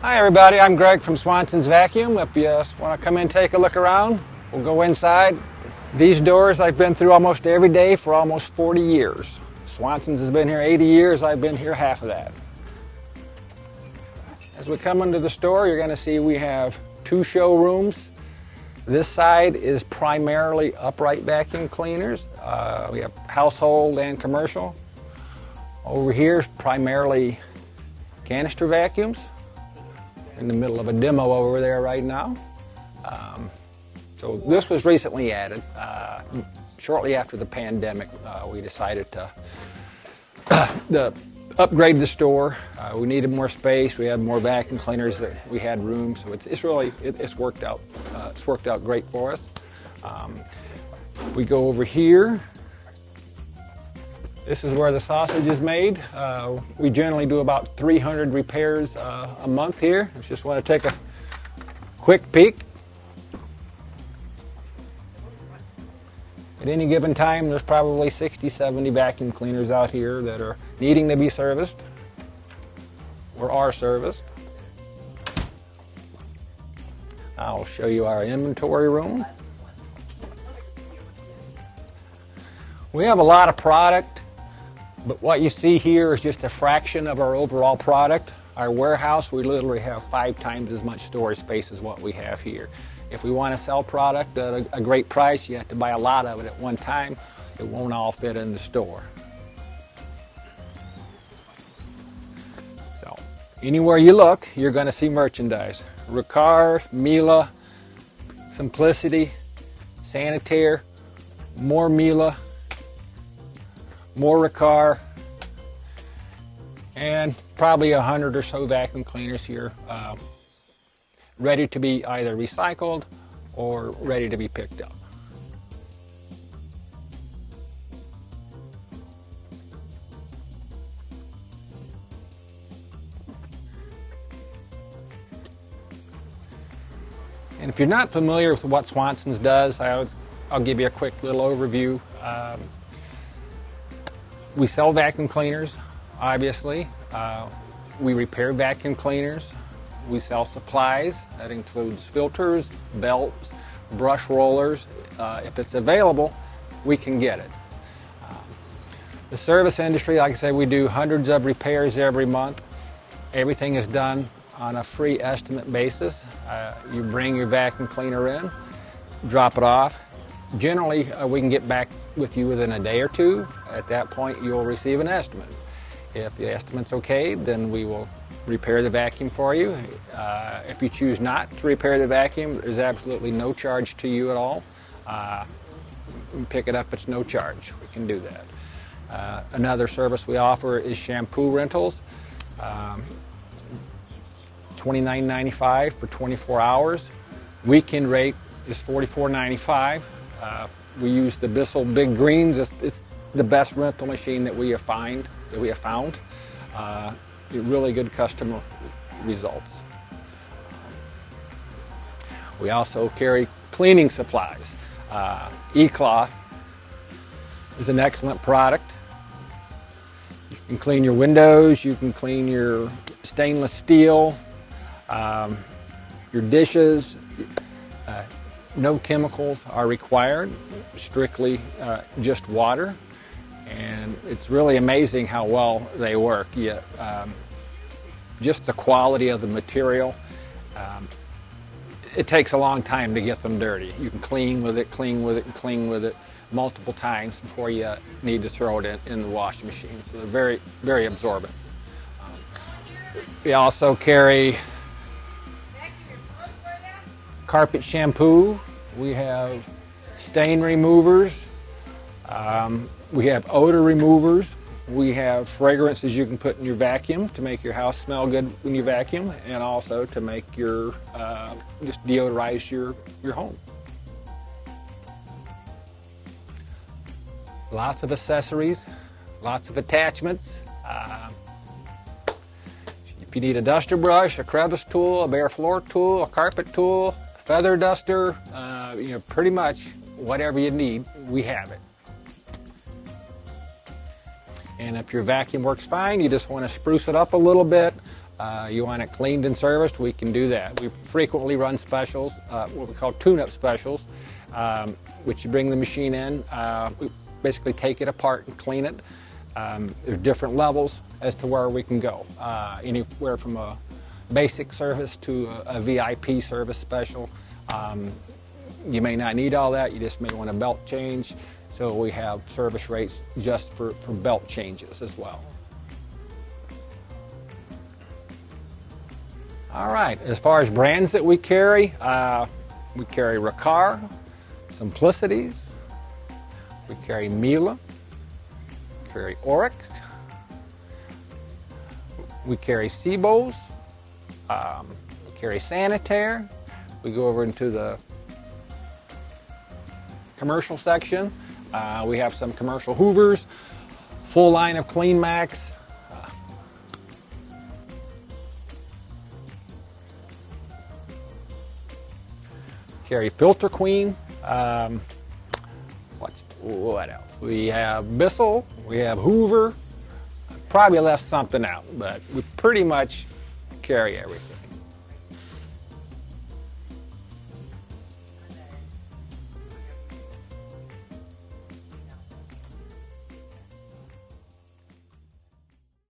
Hi everybody, I'm Greg from Swanson's Vacuum. If you want to come in and take a look around, we'll go inside. These doors I've been through almost every day for almost 40 years. Swanson's has been here 80 years, I've been here half of that. As we come into the store, you're going to see we have two showrooms. This side is primarily upright vacuum cleaners. We have household and commercial. Over here is primarily canister vacuums. In the middle of a demo over there right now. So this was recently added. Shortly after the pandemic, we decided to upgrade the store. We needed more space. We had more vacuum cleaners. That we had room, so it's worked out. It's worked out great for us. We go over here. This is where the sausage is made. We generally do about 300 repairs a month here. Just want to take a quick peek. At any given time, there's probably 60, 70 vacuum cleaners out here that are needing to be serviced or are serviced. I'll show you our inventory room. We have a lot of product. But what you see here is just a fraction of our overall product. Our warehouse, we literally have 5 times as much storage space as what we have here. If we want to sell product at a great price, you have to buy a lot of it at one time. It won't all fit in the store. So, anywhere you look, you're going to see merchandise. Ricard, Miele, Simplicity, Sanitaire, more Miele, more Ricard, and probably 100 or so vacuum cleaners here ready to be either recycled or ready to be picked up. And if you're not familiar with what Swanson's does, I'll give you a quick little overview. We sell vacuum cleaners, obviously. We repair vacuum cleaners. We sell supplies. That includes filters, belts, brush rollers. If it's available, we can get it. The service industry, like I said, we do hundreds of repairs every month. Everything is done on a free estimate basis. You bring your vacuum cleaner in, drop it off. Generally, we can get back with you within a day or two. At that point, you'll receive an estimate. If the estimate's okay, then we will repair the vacuum for you. If you choose not to repair the vacuum, there's absolutely no charge to you at all. You pick it up, it's no charge. We can do that. Another service we offer is shampoo rentals. $29.95 for 24 hours. Weekend rate is $44.95. We use the Bissell Big Greens. It's the best rental machine that we have found. Really good customer results. We also carry cleaning supplies. E-Cloth is an excellent product. You can clean your windows, you can clean your stainless steel, your dishes. No chemicals are required, strictly just water, and it's really amazing how well they work. Just the quality of the material. It takes a long time to get them dirty. You can clean with it, clean with it, and clean with it multiple times before you need to throw it in the washing machine. So they're very, very absorbent. We also carry carpet shampoo. We have stain removers. We have odor removers. We have fragrances you can put in your vacuum to make your house smell good when you vacuum, and also to make your just deodorize your home. Lots of accessories, lots of attachments. If you need a duster brush, a crevice tool, a bare floor tool, a carpet tool, a feather duster, pretty much whatever you need, we have it. And if your vacuum works fine, you just want to spruce it up a little bit, You want it cleaned and serviced, we can do that. We frequently run specials, what we call tune-up specials, which you bring the machine in, we basically take it apart and clean it. There's different levels as to where we can go, anywhere from a basic service to a VIP service special. You may not need all that, you just may want a belt change, so we have service rates just for belt changes as well. All right, as far as brands that we carry Riccar, Simplicities, we carry Miele, we carry Auric, we carry Sebos, we carry Sanitaire. We go over into the commercial section. We have some commercial Hoovers, full line of Clean Max. Carry Filter Queen. What else? We have Bissell. We have Hoover. Probably left something out, but we pretty much carry everything.